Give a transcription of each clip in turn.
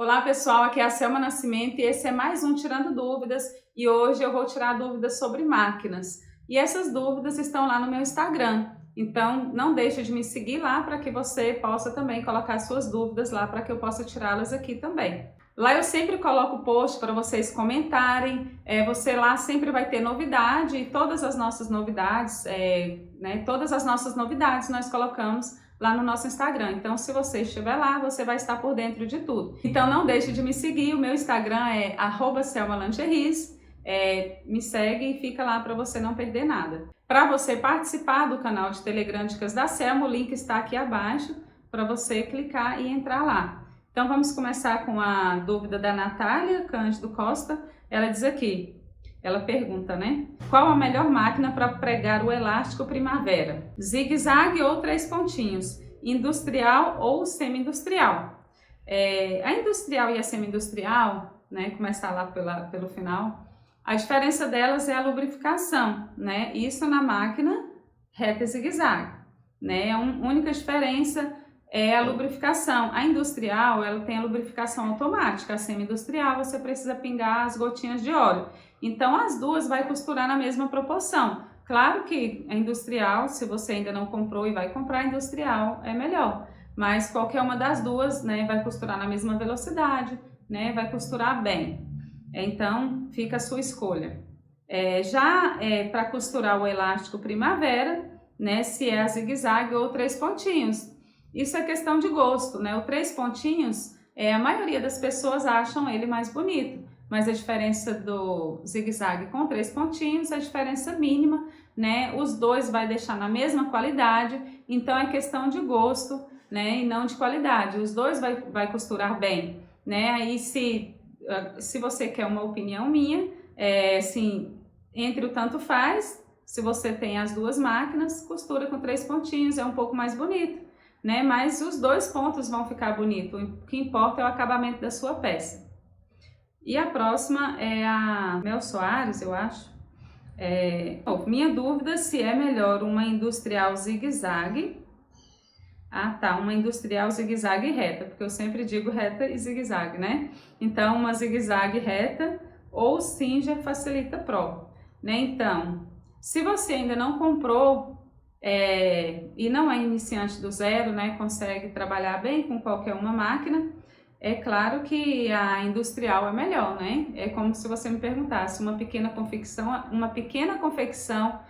Olá pessoal, aqui é a Selma Nascimento e esse é mais um Tirando Dúvidas e hoje eu vou tirar dúvidas sobre máquinas. E essas dúvidas estão lá no meu Instagram, então não deixe de me seguir lá para que você possa também colocar suas dúvidas lá para que eu possa tirá-las aqui também. Lá eu sempre coloco post para vocês comentarem, você lá sempre vai ter novidade e todas as nossas novidades, todas as nossas novidades nós colocamos lá no nosso Instagram. Então, se você estiver lá, você vai estar por dentro de tudo. Então, não deixe de me seguir. O meu Instagram é @selmalancheries. Me segue e fica lá para você não perder nada. Para você participar do canal de Telegram Dicas da Selma, o link está aqui abaixo para você clicar e entrar lá. Então, vamos começar com a dúvida da Natália Cândido Costa. Ela diz aqui, ela pergunta, né? Qual a melhor máquina para pregar o elástico primavera? Zigue-zague ou 3 pontinhos? Industrial ou semi-industrial? A industrial e a semi-industrial, né? Começar lá pelo final. A diferença delas é a lubrificação, né? Isso na máquina reta e zigue-zague, né? A única diferença é a lubrificação. A industrial, ela tem a lubrificação automática. A semi-industrial, você precisa pingar as gotinhas de óleo. Então, as duas vai costurar na mesma proporção. Claro que a industrial, se você ainda não comprou e vai comprar a industrial, é melhor. Mas qualquer uma das duas, né, vai costurar na mesma velocidade, né, vai costurar bem. Então, fica a sua escolha. Para costurar o elástico primavera, né, se é a zigue-zague ou 3 pontinhos. Isso é questão de gosto, né? O 3 pontinhos, a maioria das pessoas acham ele mais bonito. Mas a diferença do zigue-zague com 3 pontinhos é a diferença mínima, né? Os dois vai deixar na mesma qualidade, então é questão de gosto, né? E não de qualidade. Os dois vai costurar bem, né? Aí se você quer uma opinião minha, assim, entre o tanto faz, se você tem as duas máquinas, costura com 3 pontinhos, é um pouco mais bonito, né? Mas os 2 pontos vão ficar bonitos, o que importa é o acabamento da sua peça. E a próxima é a Mel Soares, eu acho. Minha dúvida se é melhor uma industrial zigue-zague. Ah, tá, uma industrial zigue-zague reta, porque eu sempre digo reta e zigue-zague, né? Então, uma zigue-zague reta ou Singer Facilita Pro, né? Então, se você ainda não comprou e não é iniciante do zero, né? Consegue trabalhar bem com qualquer uma máquina, é claro que a industrial é melhor, né? É como se você me perguntasse, uma pequena confecção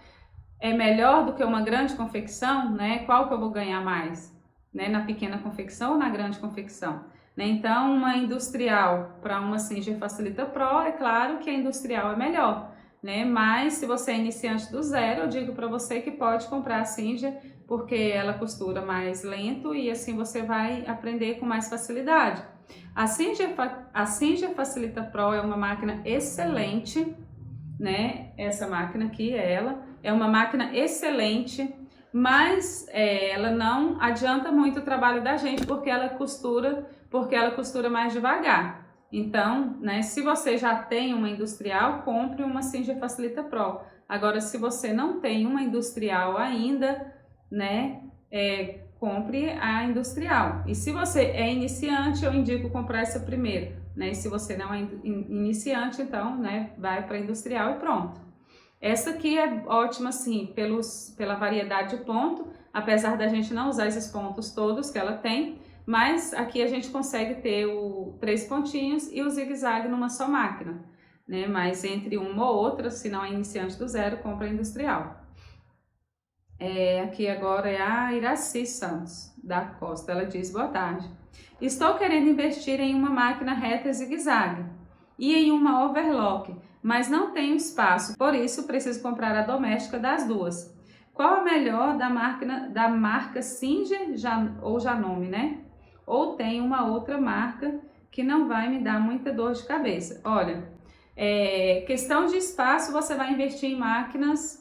é melhor do que uma grande confecção, né? Qual que eu vou ganhar mais, né? Na pequena confecção ou na grande confecção? Né? Então, uma industrial para uma Singer Facilita Pro, é claro que a industrial é melhor, né? Mas se você é iniciante do zero, eu digo para você que pode comprar a Singer, porque ela costura mais lento e assim você vai aprender com mais facilidade. A Singer Facilita Pro é uma máquina excelente, né? Essa máquina aqui, ela é uma máquina excelente, mas ela não adianta muito o trabalho da gente porque ela costura mais devagar. Então, né, se você já tem uma industrial, compre uma Singer Facilita Pro. Agora, se você não tem uma industrial ainda, né, compre a industrial. E se você é iniciante, eu indico comprar essa primeiro, né? E se você não é iniciante, então, né, vai para a industrial e pronto. Essa aqui é ótima, sim, pela variedade de ponto, apesar da gente não usar esses pontos todos que ela tem, mas aqui a gente consegue ter o 3 pontinhos e o zigue-zague numa só máquina, né? Mas entre uma ou outra, se não é iniciante do zero, compra a industrial. Aqui agora é a Iraci Santos, da Costa. Ela diz, boa tarde. Estou querendo investir em uma máquina reta zigue-zague e em uma overlock, mas não tenho espaço, por isso preciso comprar a doméstica das duas. Qual a melhor da marca Singer ou Janome, né? Ou tem uma outra marca que não vai me dar muita dor de cabeça? Olha, questão de espaço, você vai investir em máquinas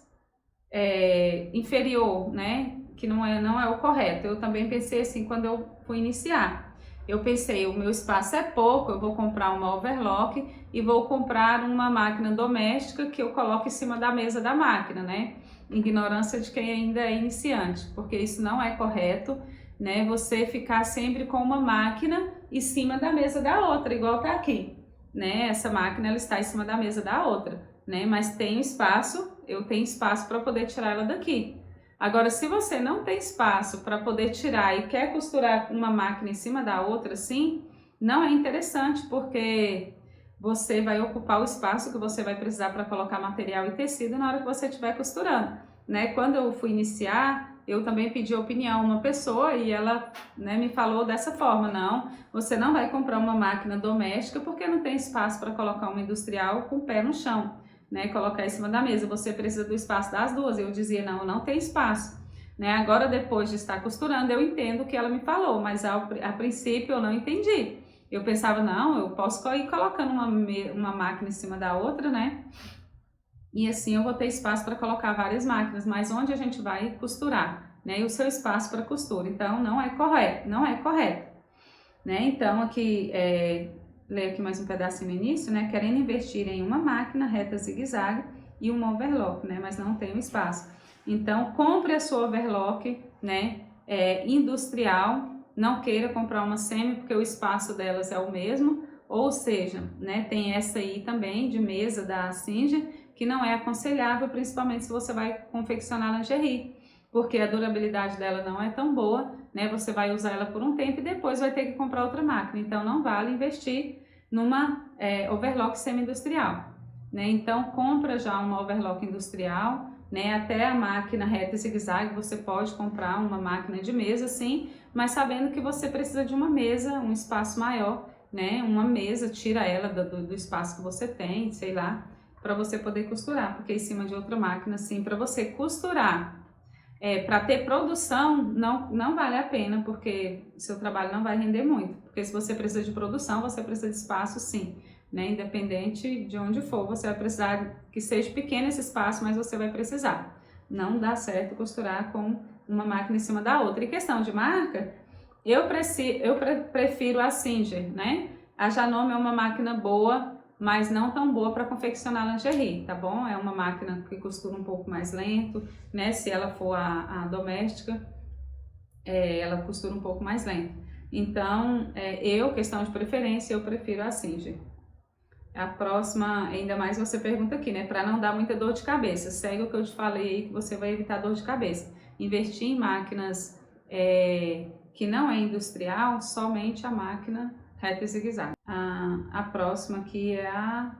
inferior, né? Que não é o correto. Eu também pensei assim quando eu fui iniciar. Eu pensei, o meu espaço é pouco, eu vou comprar uma overlock e vou comprar uma máquina doméstica que eu coloco em cima da mesa da máquina, né? Ignorância de quem ainda é iniciante, porque isso não é correto, né? Você ficar sempre com uma máquina em cima da mesa da outra, igual tá aqui, né? Essa máquina ela está em cima da mesa da outra, né? Mas tem espaço, eu tenho espaço para poder tirar ela daqui. Agora, se você não tem espaço para poder tirar e quer costurar uma máquina em cima da outra, assim, não é interessante, porque você vai ocupar o espaço que você vai precisar para colocar material e tecido na hora que você estiver costurando, né? Quando eu fui iniciar, eu também pedi opinião a uma pessoa e ela, né, me falou dessa forma: não, você não vai comprar uma máquina doméstica porque não tem espaço para colocar uma industrial com o pé no chão, né, colocar em cima da mesa, você precisa do espaço das duas. Eu dizia: não, não tem espaço, né? Agora, depois de estar costurando, eu entendo o que ela me falou, mas a princípio eu não entendi. Eu pensava: não, eu posso ir colocando uma máquina em cima da outra, né? E assim eu vou ter espaço para colocar várias máquinas, mas onde a gente vai costurar, né? E o seu espaço para costura. Então, não é correto, não é correto, né? Então, aqui, leio aqui mais um pedacinho no início, né? Querendo investir em uma máquina reta zigue-zague e um overlock, né? Mas não tem espaço. Então, compre a sua overlock, né? Industrial. Não queira comprar uma semi, porque o espaço delas é o mesmo, ou seja, né, tem essa aí também de mesa da Singer, que não é aconselhável, principalmente se você vai confeccionar lingerie, porque a durabilidade dela não é tão boa, né? Você vai usar ela por um tempo e depois vai ter que comprar outra máquina, então não vale investir numa overlock semi-industrial, né? Então compra já uma overlock industrial, né? Até a máquina reta e zigue-zague você pode comprar uma máquina de mesa, sim, mas sabendo que você precisa de uma mesa, um espaço maior, né? Uma mesa, tira ela do espaço que você tem, sei lá, para você poder costurar, porque em cima de outra máquina, assim, para você costurar, para ter produção, não vale a pena, porque seu trabalho não vai render muito, porque se você precisa de produção, você precisa de espaço, sim, né? Independente de onde for, você vai precisar que seja pequeno esse espaço, mas você vai precisar. Não dá certo costurar com uma máquina em cima da outra. E questão de marca, eu prefiro a Singer, né? A Janome é uma máquina boa, mas não tão boa para confeccionar lingerie, tá bom? É uma máquina que costura um pouco mais lento, né? Se ela for a doméstica, ela costura um pouco mais lento. Então, questão de preferência, eu prefiro a Singer. A próxima, ainda mais você pergunta aqui, né? Para não dar muita dor de cabeça. Segue o que eu te falei aí, que você vai evitar dor de cabeça. Investir em máquinas que não é industrial, somente a máquina reta e zigue-zague. A próxima aqui é a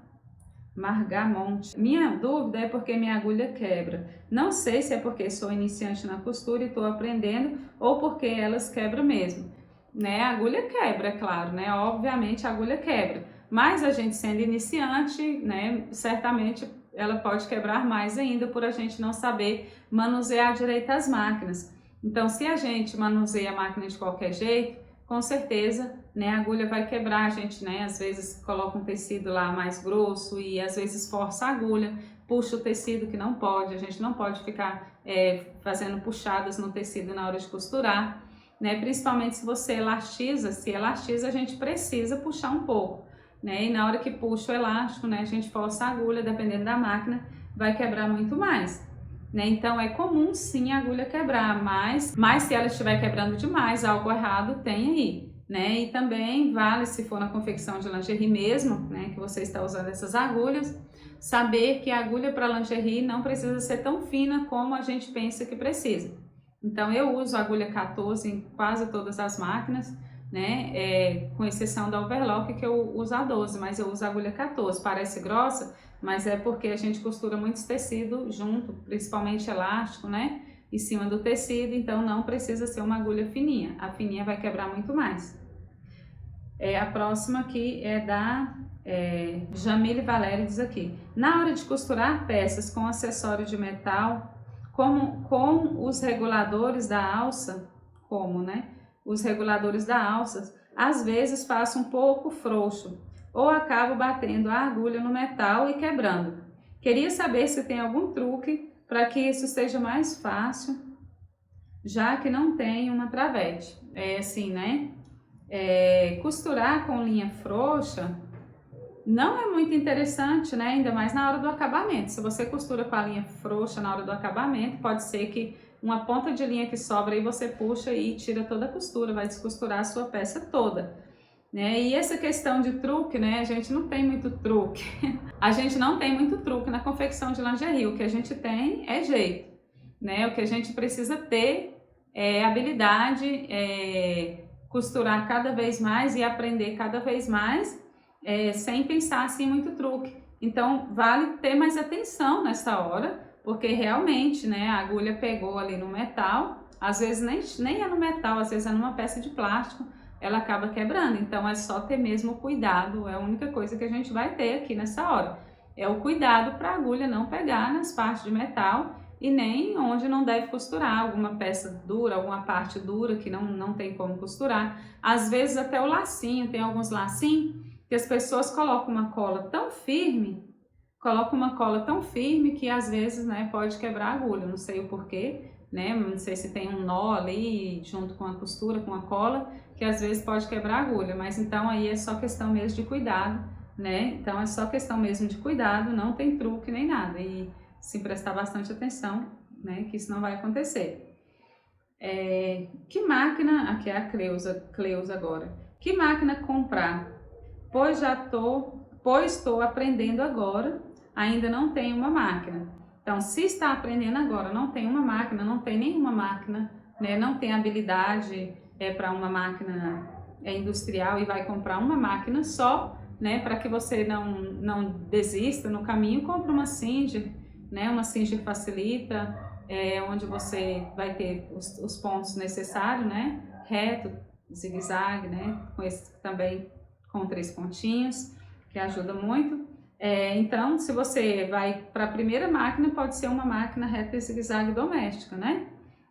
Margamonte. Minha dúvida é porque minha agulha quebra. Não sei se é porque sou iniciante na costura e estou aprendendo ou porque elas quebram mesmo. Né? A agulha quebra, é claro, né? Obviamente a agulha quebra. Mas a gente sendo iniciante, né, certamente ela pode quebrar mais ainda por a gente não saber manusear direito as máquinas. Então, se a gente manuseia a máquina de qualquer jeito, com certeza, né, a agulha vai quebrar. A gente, né, às vezes coloca um tecido lá mais grosso e às vezes força a agulha, puxa o tecido, que não pode. A gente não pode ficar fazendo puxadas no tecido na hora de costurar, né? Principalmente se você elastiza. Se elastiza, a gente precisa puxar um pouco, né? E na hora que puxa o elástico, né, a gente força a agulha, dependendo da máquina, vai quebrar muito mais, né? Então é comum sim a agulha quebrar, mas se ela estiver quebrando demais, algo errado tem aí, né? E também vale, se for na confecção de lingerie mesmo, né, que você está usando essas agulhas, saber que a agulha para lingerie não precisa ser tão fina como a gente pensa que precisa. Então eu uso a agulha 14 em quase todas as máquinas, né? Com exceção da overlock, que eu uso a 12, mas eu uso a agulha 14. Parece grossa, mas é porque a gente costura muitos tecidos junto, principalmente elástico, né? Em cima do tecido, então não precisa ser uma agulha fininha. A fininha vai quebrar muito mais. A próxima aqui é da Jamile Valério, diz aqui: na hora de costurar peças com acessório de metal, com os reguladores da alça, né? Os reguladores da alça, às vezes faço um pouco frouxo ou acabo batendo a agulha no metal e quebrando. Queria saber se tem algum truque para que isso seja mais fácil, já que não tem uma travete. Assim, né? Costurar com linha frouxa não é muito interessante, né? Ainda mais na hora do acabamento. Se você costura com a linha frouxa na hora do acabamento, pode ser que uma ponta de linha que sobra aí você puxa e tira toda a costura, vai descosturar a sua peça toda. né? E essa questão de truque, né? A gente não tem muito truque. A gente não tem muito truque na confecção de lingerie. O que a gente tem é jeito, né? O que a gente precisa ter é habilidade, costurar cada vez mais e aprender cada vez mais, sem pensar assim muito truque. Então, vale ter mais atenção nessa hora, porque realmente, né, a agulha pegou ali no metal, às vezes nem é no metal, às vezes é numa peça de plástico, ela acaba quebrando. Então, é só ter mesmo cuidado, é a única coisa que a gente vai ter aqui nessa hora. É o cuidado para a agulha não pegar nas partes de metal e nem onde não deve costurar, alguma peça dura, alguma parte dura que não tem como costurar. Às vezes até o lacinho, tem alguns lacinhos que as pessoas colocam uma cola tão firme, que às vezes, né, pode quebrar a agulha, não sei o porquê, né, não sei se tem um nó ali junto com a costura, com a cola, que às vezes pode quebrar a agulha, mas então aí é só questão mesmo de cuidado, né, então é só questão mesmo de cuidado, não tem truque nem nada, e se prestar bastante atenção, né, que isso não vai acontecer. Que máquina, aqui é a Cleusa agora, que máquina comprar? Pois estou aprendendo agora, ainda não tenho uma máquina. Então, se está aprendendo agora, não tem uma máquina, não tem nenhuma máquina, né, não tem habilidade para uma máquina industrial e vai comprar uma máquina só, né, para que você não desista no caminho, compra uma Singer, né, uma Singer facilita, onde você vai ter os pontos necessários, né, reto, zigue-zague, né, com esse também com 3 pontinhos, que ajuda muito. Então, se você vai para a primeira máquina, pode ser uma máquina reta e zigue-zague doméstica, né?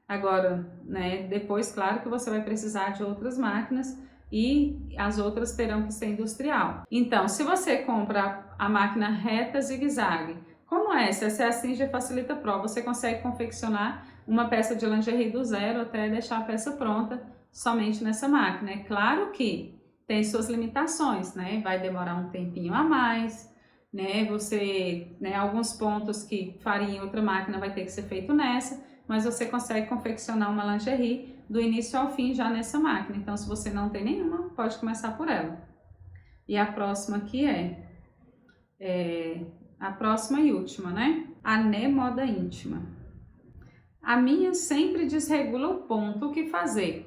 Agora, né, depois, claro que você vai precisar de outras máquinas e as outras terão que ser industrial. Então, se você compra a máquina reta zigue-zague, como essa é a Singer Facilita Pro, você consegue confeccionar uma peça de lingerie do zero até deixar a peça pronta somente nessa máquina. É claro que tem suas limitações, né? Vai demorar um tempinho a mais, né? Alguns pontos que faria em outra máquina vai ter que ser feito nessa, mas você consegue confeccionar uma lingerie do início ao fim já nessa máquina. Então, se você não tem nenhuma, pode começar por ela. E a próxima aqui a próxima e última, né? A Né Moda Íntima. A minha sempre desregula o ponto, o que fazer?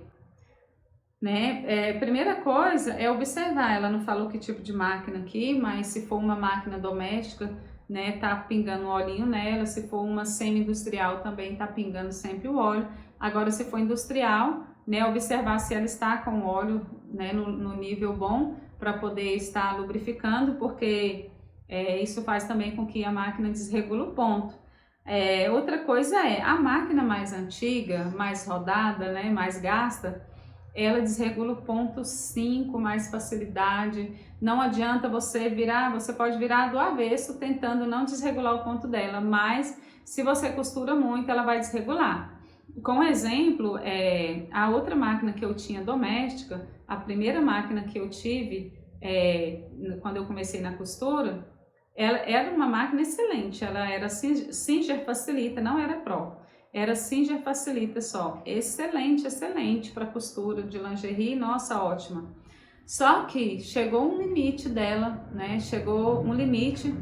Né? Primeira coisa é observar, ela não falou que tipo de máquina aqui, mas se for uma máquina doméstica, né, tá pingando o olhinho nela, se for uma semi-industrial também tá pingando sempre o óleo. Agora, se for industrial, né, observar se ela está com o óleo, né, no nível bom para poder estar lubrificando, porque isso faz também com que a máquina desregule o ponto. Outra coisa a máquina mais antiga, mais rodada, né, mais gasta, ela desregula o ponto sim com mais facilidade. Não adianta você pode virar do avesso tentando não desregular o ponto dela, mas se você costura muito, ela vai desregular. Com exemplo, a outra máquina que eu tinha doméstica, a primeira máquina que eu tive quando eu comecei na costura, ela era uma máquina excelente, ela era Singer Facilita, não era Pro. Era Singer Facilita só. Excelente, excelente para costura de lingerie, nossa, ótima. Só que chegou um limite dela, né? Chegou um limite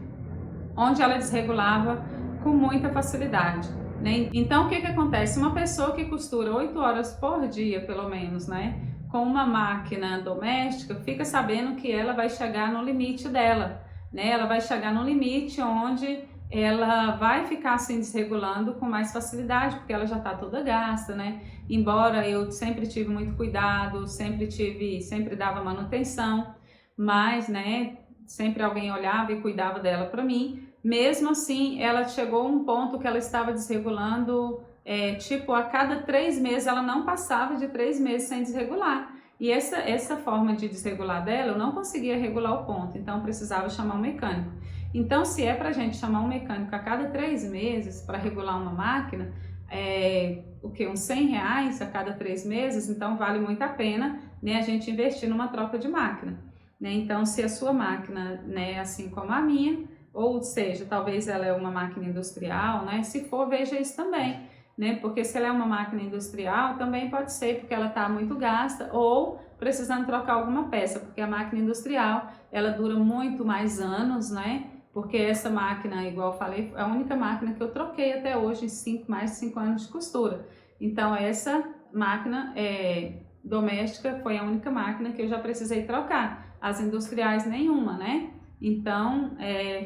onde ela desregulava com muita facilidade, né? Então, o que acontece? Uma pessoa que costura 8 horas por dia, pelo menos, né? Com uma máquina doméstica, fica sabendo que ela vai chegar no limite dela, né? Ela vai chegar no limite onde ela vai ficar assim desregulando com mais facilidade, porque ela já está toda gasta, né? Embora eu sempre tive muito cuidado, sempre dava manutenção, mas, né, sempre alguém olhava e cuidava dela para mim. Mesmo assim, ela chegou a um ponto que ela estava desregulando, tipo, a cada 3 meses, ela não passava de 3 meses sem desregular. E essa forma de desregular dela, eu não conseguia regular o ponto, então precisava chamar um mecânico. Então, se é para a gente chamar um mecânico a cada 3 meses para regular uma máquina, uns R$100 a cada 3 meses, então vale muito a pena, né, a gente investir numa troca de máquina. Né? Então, se a sua máquina, né, assim como a minha, ou seja, talvez ela é uma máquina industrial, né, se for, veja isso também. né? Porque se ela é uma máquina industrial, também pode ser porque ela está muito gasta ou precisando trocar alguma peça, porque a máquina industrial, ela dura muito mais anos, né? Porque essa máquina, igual eu falei, é a única máquina que eu troquei até hoje em mais de 5 anos de costura. Então, essa máquina doméstica foi a única máquina que eu já precisei trocar. As industriais, nenhuma, né? Então,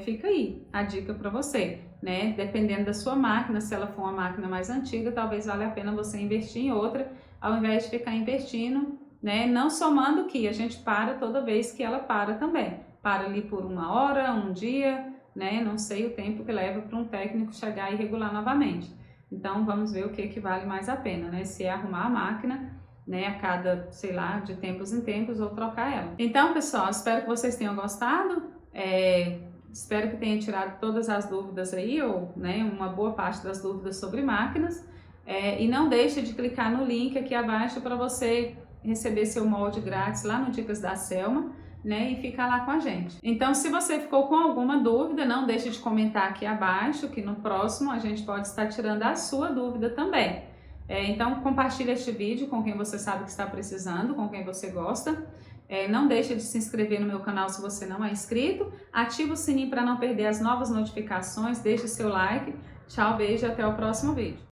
fica aí a dica para você, né? Dependendo da sua máquina, se ela for uma máquina mais antiga, talvez valha a pena você investir em outra, ao invés de ficar investindo, né? Não somando que a gente para toda vez que ela para também. Para ali por 1 hora, um dia, né? Não sei o tempo que leva para um técnico chegar e regular novamente. Então, vamos ver o que vale mais a pena, né? Se é arrumar a máquina, né? A cada, sei lá, de tempos em tempos ou trocar ela. Então, pessoal, espero que vocês tenham gostado. Espero que tenha tirado todas as dúvidas aí, ou né, uma boa parte das dúvidas sobre máquinas. E não deixe de clicar no link aqui abaixo para você receber seu molde grátis lá no Dicas da Selma, né, e ficar lá com a gente. Então, se você ficou com alguma dúvida, não deixe de comentar aqui abaixo, que no próximo a gente pode estar tirando a sua dúvida também. Então, compartilhe este vídeo com quem você sabe que está precisando, com quem você gosta. Não deixe de se inscrever no meu canal se você não é inscrito. Ativa o sininho para não perder as novas notificações, deixe seu like. Tchau, beijo e até o próximo vídeo.